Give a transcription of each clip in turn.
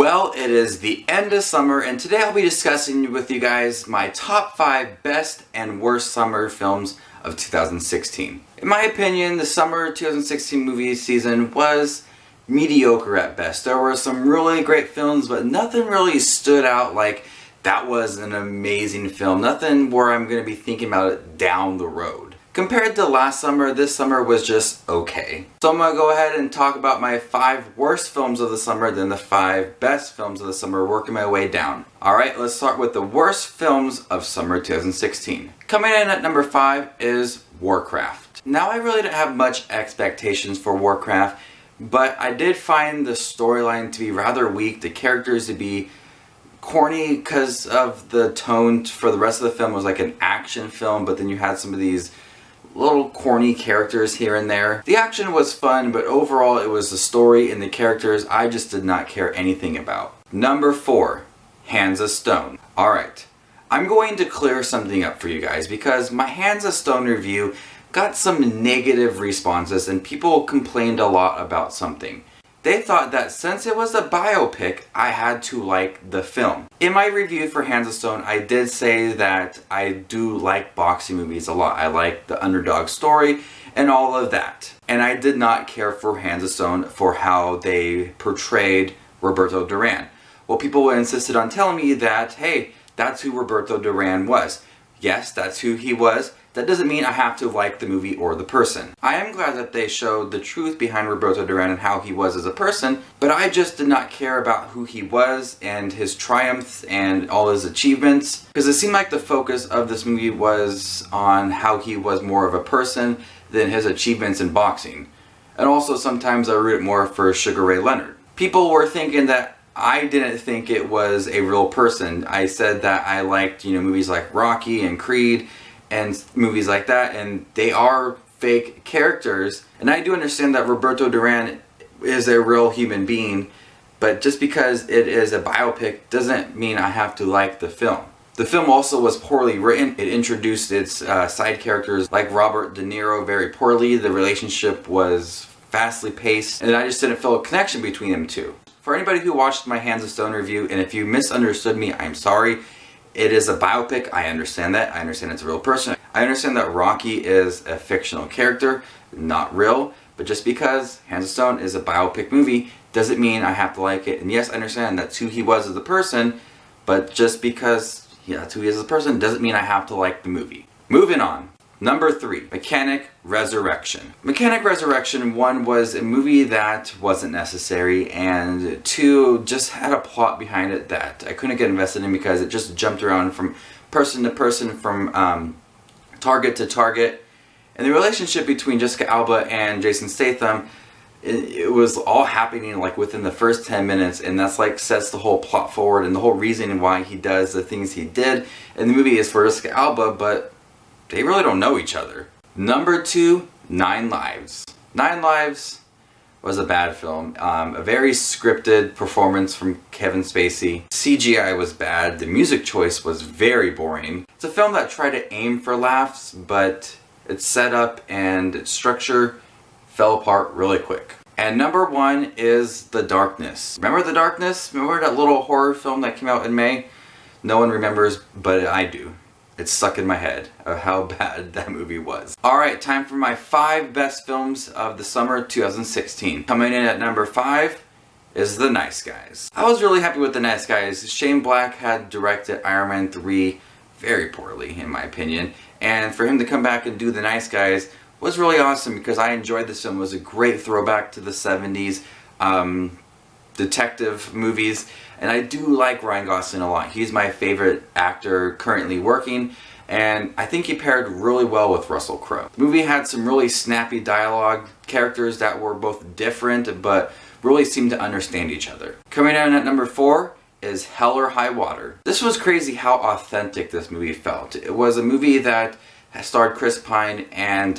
Well, it is the end of summer, and today I'll be discussing with you guys my top 5 best and worst summer films of 2016. In my opinion, the summer 2016 movie season was mediocre at best. There were some really great films, but nothing really stood out like that was an amazing film. Nothing where I'm going to be thinking about it down the road. Compared to last summer, this summer was just okay. So I'm going to go ahead and talk about my 5 worst films of the summer, then the 5 best films of the summer, working my way down. Alright, let's start with the worst films of summer 2016. Coming in at number 5 is Warcraft. Now, I really didn't have much expectations for Warcraft, but I did find the storyline to be rather weak, the characters to be corny because of the tone for the rest of the film was like an action film, but then you had some of these little corny characters here and there. The action was fun, but overall it was the story and the characters I just did not care anything about. Number 4, Hands of Stone. Alright, I'm going to clear something up for you guys because my Hands of Stone review got some negative responses and people complained a lot about something. They thought that since it was a biopic, I had to like the film. In my review for Hands of Stone, I did say that I do like boxing movies a lot. I like the underdog story and all of that. And I did not care for Hands of Stone for how they portrayed Roberto Duran. Well, people insisted on telling me that, hey, that's who Roberto Duran was. Yes, that's who he was. That doesn't mean I have to like the movie or the person. I am glad that they showed the truth behind Roberto Duran and how he was as a person, but I just did not care about who he was and his triumphs and all his achievements, because it seemed like the focus of this movie was on how he was more of a person than his achievements in boxing. And also sometimes I root more for Sugar Ray Leonard. People were thinking that I didn't think it was a real person. I said that I liked, movies like Rocky and Creed and movies like that, and they are fake characters. And I do understand that Roberto Duran is a real human being, but just because it is a biopic doesn't mean I have to like the film. The film also was poorly written. It introduced its side characters like Robert De Niro very poorly. The relationship was fastly paced, and I just didn't feel a connection between them two. For anybody who watched my Hands of Stone review, and if you misunderstood me, I'm sorry. It is a biopic, I understand that. I understand it's a real person. I understand that Rocky is a fictional character, not real. But just because Hands of Stone is a biopic movie doesn't mean I have to like it. And yes, I understand that's who he was as a person, but just because that's who he is as a person doesn't mean I have to like the movie. Moving on. Number 3, Mechanic Resurrection. Mechanic Resurrection, 1, was a movie that wasn't necessary, and 2, just had a plot behind it that I couldn't get invested in because it just jumped around from person to person, from target to target. And the relationship between Jessica Alba and Jason Statham, it was all happening like within the first 10 minutes, and that's like sets the whole plot forward and the whole reason why he does the things he did. And the movie is for Jessica Alba, but they really don't know each other. Number 2, 9 Lives. 9 Lives was a bad film. A very scripted performance from Kevin Spacey. CGI was bad. The music choice was very boring. It's a film that tried to aim for laughs, but its setup and its structure fell apart really quick. And number 1 is The Darkness. Remember The Darkness? Remember that little horror film that came out in May? No one remembers, but I do. It's stuck in my head of how bad that movie was. Alright, time for my 5 best films of the summer 2016. Coming in at number 5 is The Nice Guys. I was really happy with The Nice Guys. Shane Black had directed Iron Man 3 very poorly, in my opinion. And for him to come back and do The Nice Guys was really awesome because I enjoyed this film. It was a great throwback to the 70s detective movies. And I do like Ryan Gosling a lot. He's my favorite actor currently working, and I think he paired really well with Russell Crowe. The movie had some really snappy dialogue, characters that were both different but really seemed to understand each other. Coming in at number 4 is Hell or High Water. This was crazy how authentic this movie felt. It was a movie that starred Chris Pine and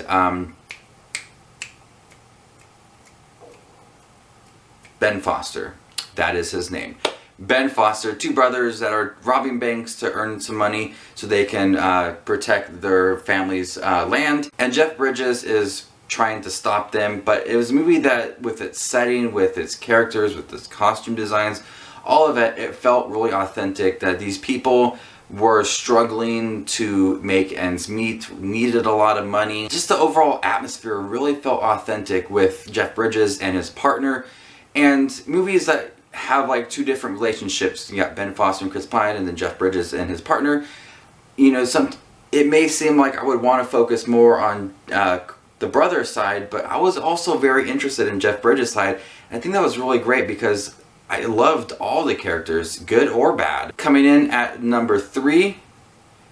Ben Foster. That is his name. Ben Foster, 2 brothers that are robbing banks to earn some money so they can protect their family's land. And Jeff Bridges is trying to stop them, but it was a movie that, with its setting, with its characters, with its costume designs, all of it, it felt really authentic that these people were struggling to make ends meet, needed a lot of money. Just the overall atmosphere really felt authentic with Jeff Bridges and his partner. And movies that have like two different relationships, you got Ben Foster and Chris Pine, and then Jeff Bridges and his partner, you know, it may seem like I would want to focus more on the brother side, but I was also very interested in Jeff Bridges' side. And I think that was really great because I loved all the characters, good or bad. Coming in at number 3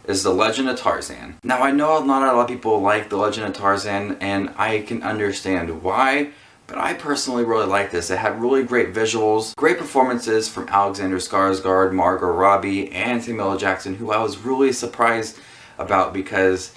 is The Legend of Tarzan. Now I know not a lot of people like The Legend of Tarzan, and I can understand why, but I personally really like this. It had really great visuals, great performances from Alexander Skarsgård, Margot Robbie, and Samuel L. Jackson, who I was really surprised about because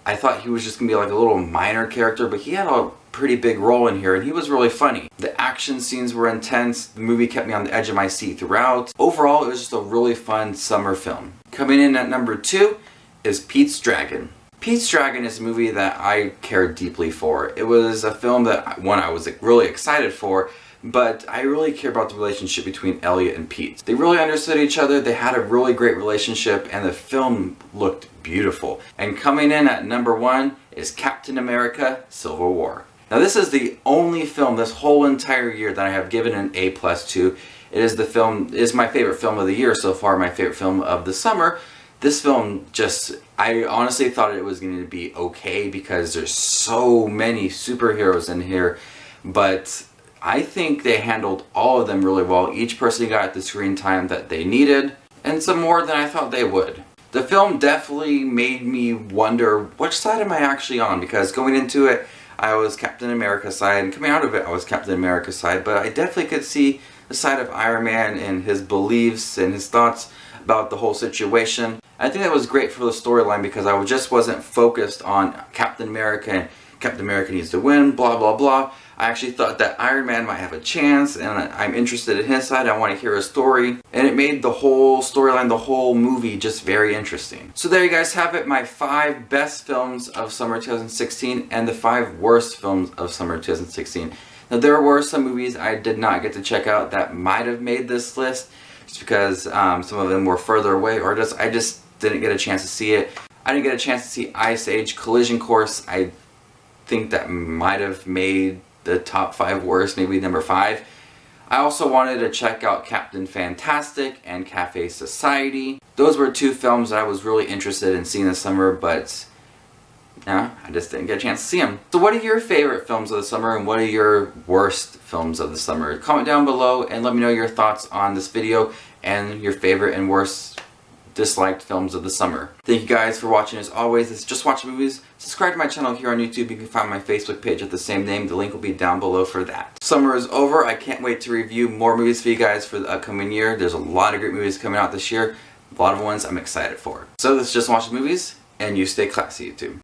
I thought he was just going to be like a little minor character, but he had a pretty big role in here, and he was really funny. The action scenes were intense. The movie kept me on the edge of my seat throughout. Overall, it was just a really fun summer film. Coming in at number 2 is Pete's Dragon. Pete's Dragon is a movie that I cared deeply for. It was a film that, one, I was really excited for, but I really care about the relationship between Elliot and Pete. They really understood each other, they had a really great relationship, and the film looked beautiful. And coming in at number 1 is Captain America: Civil War. Now this is the only film this whole entire year that I have given an A+ to. It is my favorite film of the year so far, my favorite film of the summer. This film I honestly thought it was going to be okay because there's so many superheroes in here, but I think they handled all of them really well. Each person got the screen time that they needed, and some more than I thought they would. The film definitely made me wonder, which side am I actually on? Because going into it, I was Captain America's side, and coming out of it, I was Captain America's side, but I definitely could see the side of Iron Man and his beliefs and his thoughts about the whole situation. I think that was great for the storyline because I just wasn't focused on Captain America and Captain America needs to win, blah blah blah. I actually thought that Iron Man might have a chance, and I'm interested in his side. I want to hear his story, and it made the whole storyline, the whole movie, just very interesting. So there you guys have it, my 5 best films of summer 2016 and the 5 worst films of summer 2016. Now there were some movies I did not get to check out that might have made this list, just because some of them were further away, or I just didn't get a chance to see it. I didn't get a chance to see Ice Age Collision Course. I think that might have made the top 5 worst, maybe number 5. I also wanted to check out Captain Fantastic and Cafe Society. Those were 2 films that I was really interested in seeing this summer, but I just didn't get a chance to see them. So what are your favorite films of the summer, and what are your worst films of the summer? Comment down below and let me know your thoughts on this video and your favorite and worst disliked films of the summer. Thank you guys for watching. As always, it's Just Watch Movies. Subscribe to my channel here on YouTube. You can find my Facebook page at the same name. The link will be down below for that. Summer is over. I can't wait to review more movies for you guys for the upcoming year. There's a lot of great movies coming out this year. A lot of ones I'm excited for. So this is Just Watch Movies, and you stay classy, YouTube.